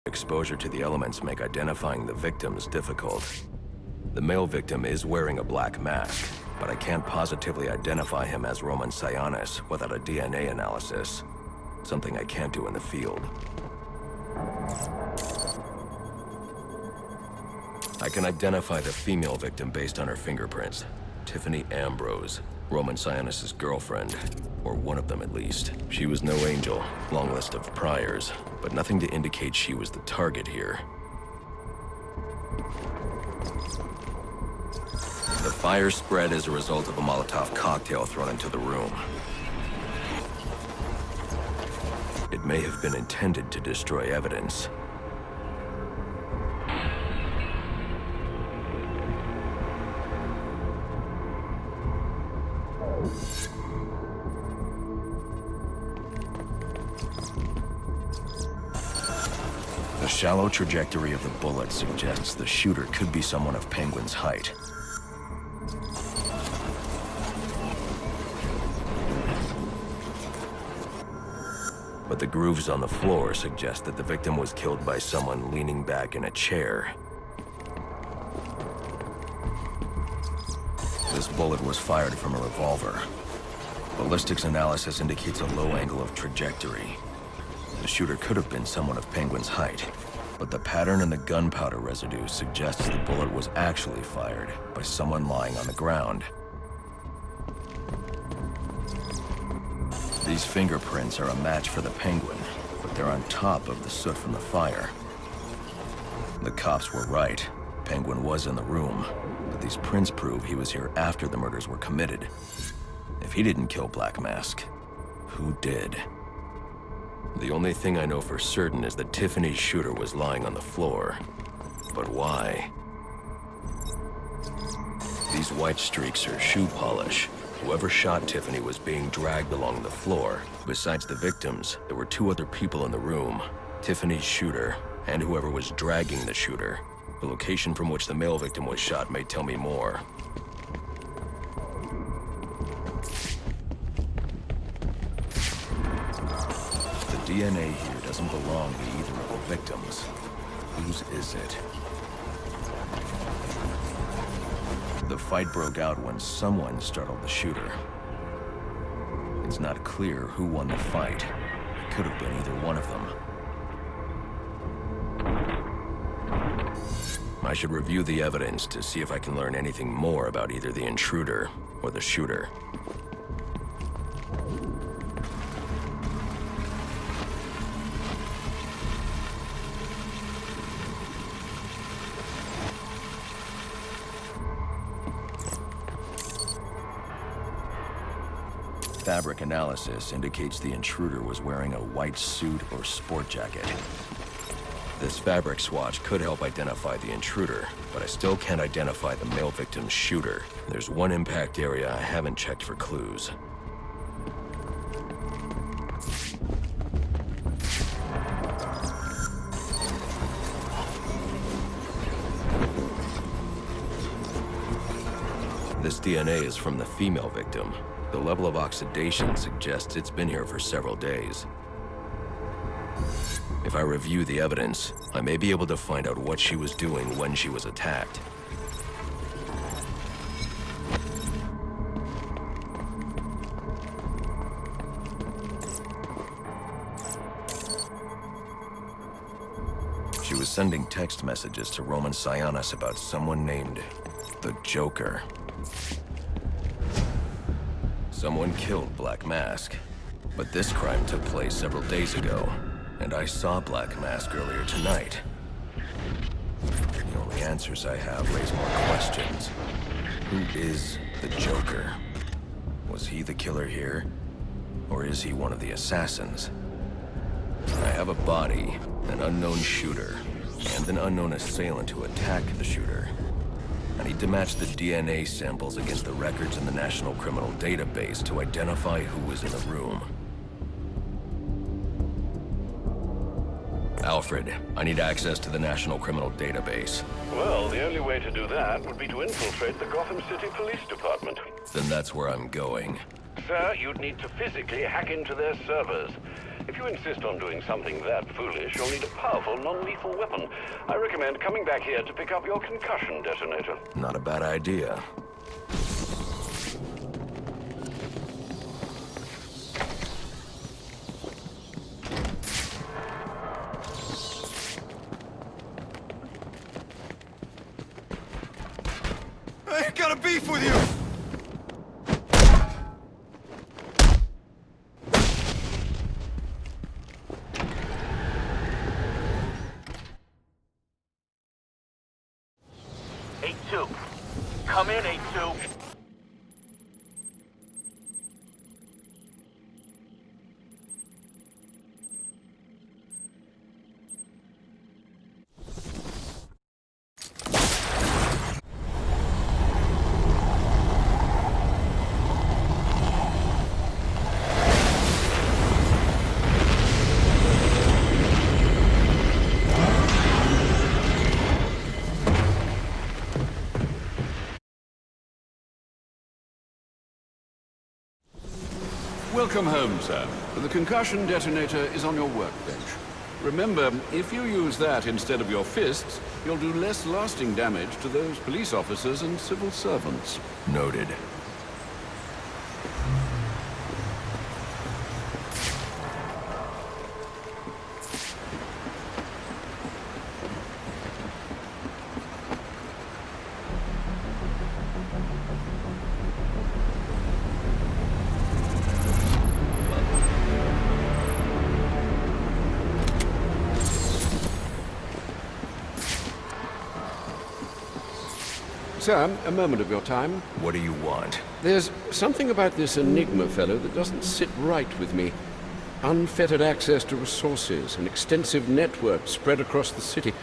Exposure to the elements make identifying the victims difficult. The male victim is wearing a black mask, but I can't positively identify him as Roman Sionis without a DNA analysis. Something I can't do in the field. I can identify the female victim based on her fingerprints. Tiffany Ambrose, Roman Sionis' girlfriend, or one of them at least. She was no angel, long list of priors, but nothing to indicate she was the target here. The fire spread as a result of a Molotov cocktail thrown into the room. It may have been intended to destroy evidence. The shallow trajectory of the bullet suggests the shooter could be someone of Penguin's height. But the grooves on the floor suggest that the victim was killed by someone leaning back in a chair. This bullet was fired from a revolver. Ballistics analysis indicates a low angle of trajectory. The shooter could have been someone of Penguin's height, but the pattern in the gunpowder residue suggests the bullet was actually fired by someone lying on the ground. These fingerprints are a match for the Penguin, but they're on top of the soot from the fire. The cops were right. Penguin was in the room, but these prints prove he was here after the murders were committed. If he didn't kill Black Mask, who did? The only thing I know for certain is that Tiffany's shooter was lying on the floor. But why? These white streaks are shoe polish. Whoever shot Tiffany was being dragged along the floor. Besides the victims, there were two other people in the room. Tiffany's shooter, and whoever was dragging the shooter. The location from which the male victim was shot may tell me more. The DNA here doesn't belong to either of the victims. Whose is it? The fight broke out when someone startled the shooter. It's not clear who won the fight. It could have been either one of them. I should review the evidence to see if I can learn anything more about either the intruder or the shooter. Fabric analysis indicates the intruder was wearing a white suit or sport jacket. This fabric swatch could help identify the intruder, but I still can't identify the male victim's shooter. There's one impact area I haven't checked for clues. This DNA is from the female victim. The level of oxidation suggests it's been here for several days. If I review the evidence, I may be able to find out what she was doing when she was attacked. She was sending text messages to Roman Sionis about someone named the Joker. Someone killed Black Mask, but this crime took place several days ago, and I saw Black Mask earlier tonight. The only answers I have raise more questions. Who is the Joker? Was he the killer here, or is he one of the assassins? I have a body, an unknown shooter, and an unknown assailant who attacked the shooter. I need to match the DNA samples against the records in the National Criminal Database to identify who was in the room. Alfred, I need access to the National Criminal Database. Well, the only way to do that would be to infiltrate the Gotham City Police Department. Then that's where I'm going. Sir, you'd need to physically hack into their servers. If you insist on doing something that foolish, you'll need a powerful, non-lethal weapon. I recommend coming back here to pick up your concussion detonator. Not a bad idea. I ain't got a beef with you! Come in, 8-2. Welcome home, sir. The concussion detonator is on your workbench. Remember, if you use that instead of your fists, you'll do less lasting damage to those police officers and civil servants. Noted. Sir, a moment of your time. What do you want? There's something about this Enigma fellow that doesn't sit right with me. Unfettered access to resources, an extensive network spread across the city.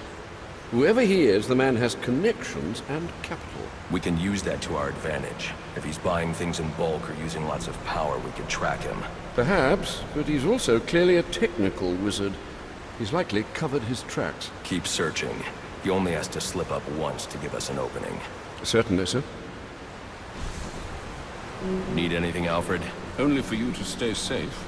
Whoever he is, the man has connections and capital. We can use that to our advantage. If he's buying things in bulk or using lots of power, we can track him. Perhaps, but he's also clearly a technical wizard. He's likely covered his tracks. Keep searching. He only has to slip up once to give us an opening. Certainly, sir. Need anything, Alfred? Only for you to stay safe.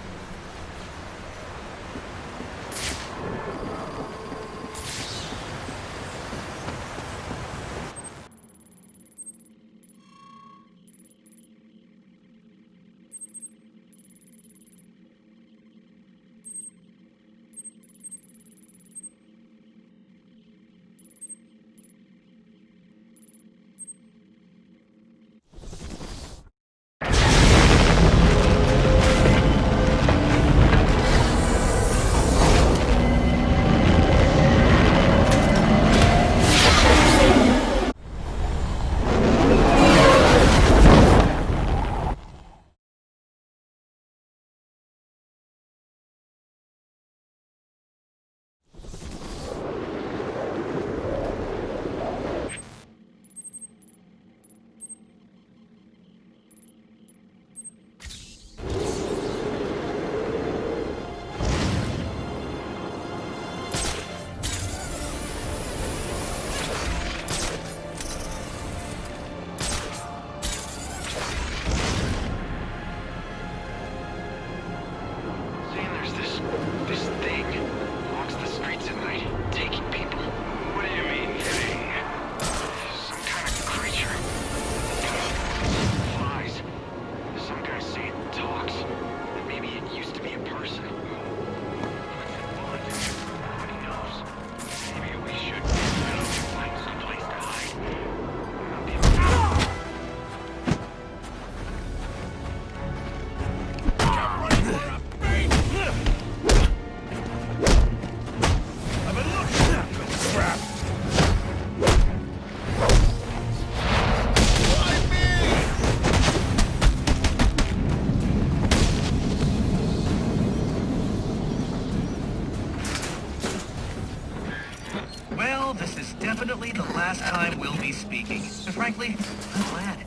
Definitely the last time we'll be speaking. And frankly, I'm glad.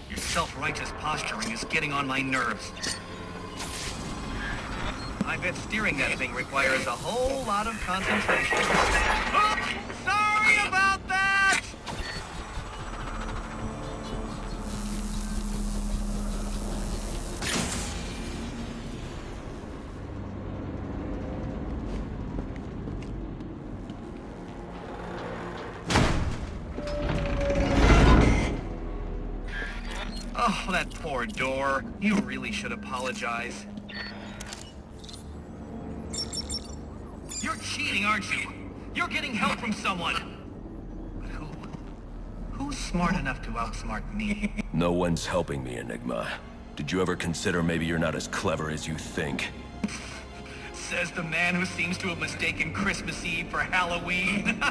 Your self-righteous posturing is getting on my nerves. I bet steering that thing requires a whole lot of concentration. Oops! Sorry about that! Oh, that poor door. You really should apologize. You're cheating, aren't you? You're getting help from someone. But who? Who's smart enough to outsmart me? No one's helping me, Enigma. Did you ever consider maybe you're not as clever as you think? Says the man who seems to have mistaken Christmas Eve for Halloween.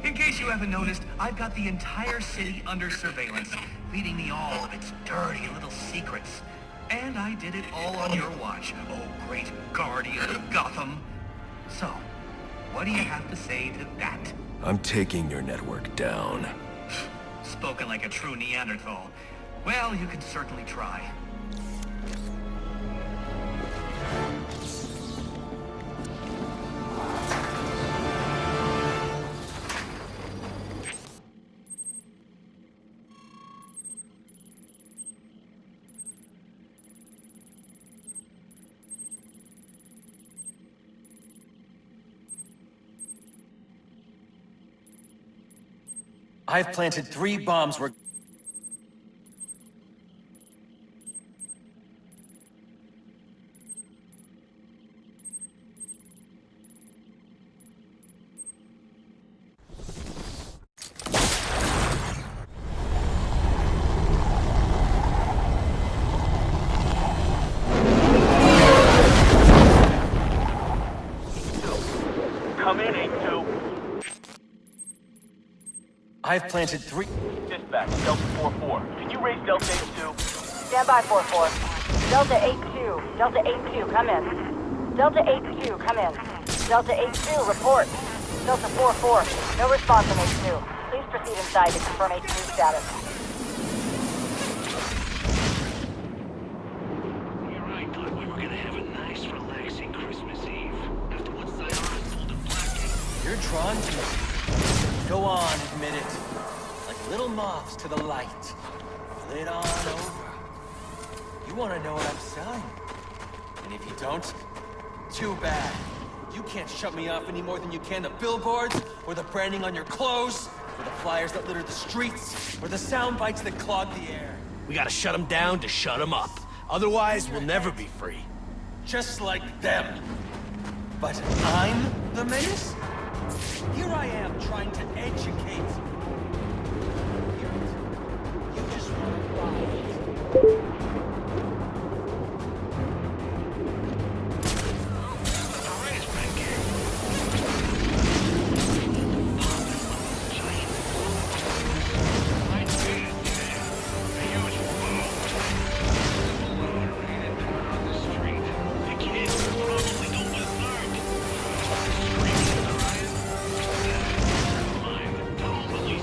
In case you haven't noticed, I've got the entire city under surveillance, feeding me all of its dirty little secrets. And I did it all on your watch, oh great guardian of Gotham. So, what do you have to say to that? I'm taking your network down. Spoken like a true Neanderthal. Well, you can certainly try. I've planted 3 bombs where... Come in, 8-2. I've planted 3... Dispatch, Delta 4-4. Can you raise Delta 8-2? Stand by, 4-4. Delta 8-2. Delta 8-2, come in. Delta 8-2, come in. Delta 8-2, report. Delta 4-4, no response from 8-2. Please proceed inside to confirm 8-2 status. You're right, thought we were gonna have a nice, relaxing Christmas Eve. After what Sayara told the Black King. You're drawn to it. Go on, admit it. Like little moths to the light. Flit on over. You want to know what I'm selling. And if you don't, too bad. You can't shut me off any more than you can the billboards, or the branding on your clothes, or the flyers that litter the streets, or the sound bites that clog the air. We gotta shut him down to shut him up. Otherwise, we'll never be free. Just like them. But I'm the menace? Here I am trying to educate. Hear it? You just want to buy it. Police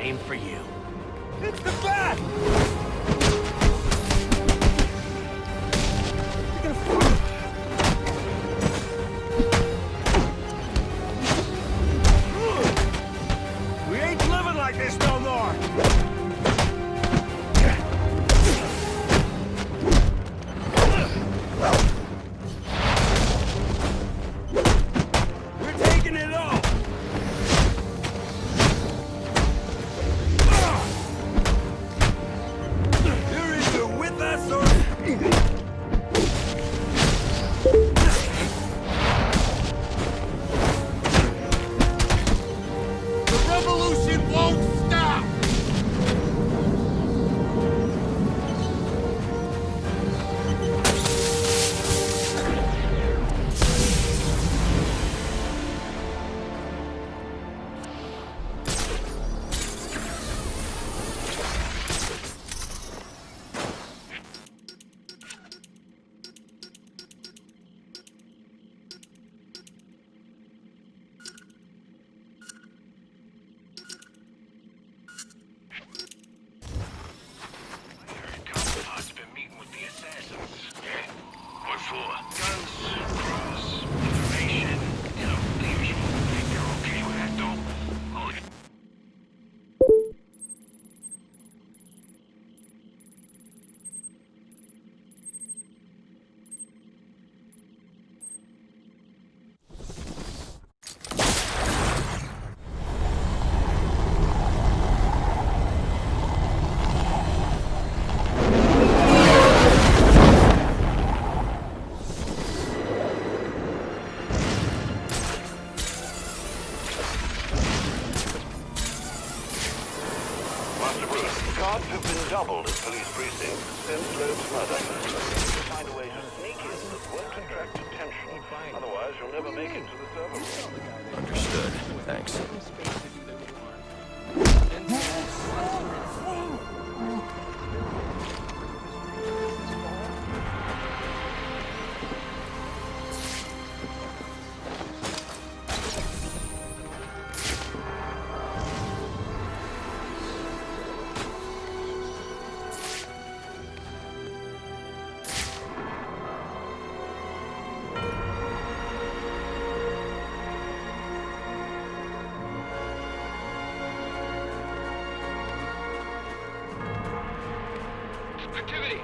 Same for you. It's the bat! We ain't living like this no more! We're taking it all! You're either with us or... The revolution won't stop! Counterpart's been meeting with the assassins. Yeah? What for? Guns, crews, information. You know, the usual. They're okay with that, though. Only... Master Bruce, guards have been doubled at police precincts since Loeb's murder. Find a way to sneak in that won't attract attention. Otherwise, you'll never make it to the server room. Understood. Thanks. Activity!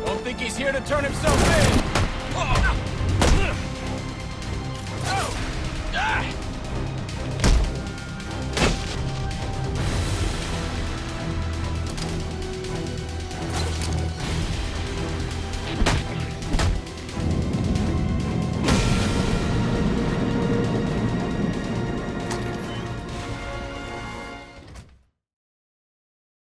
Don't think he's here to turn himself in!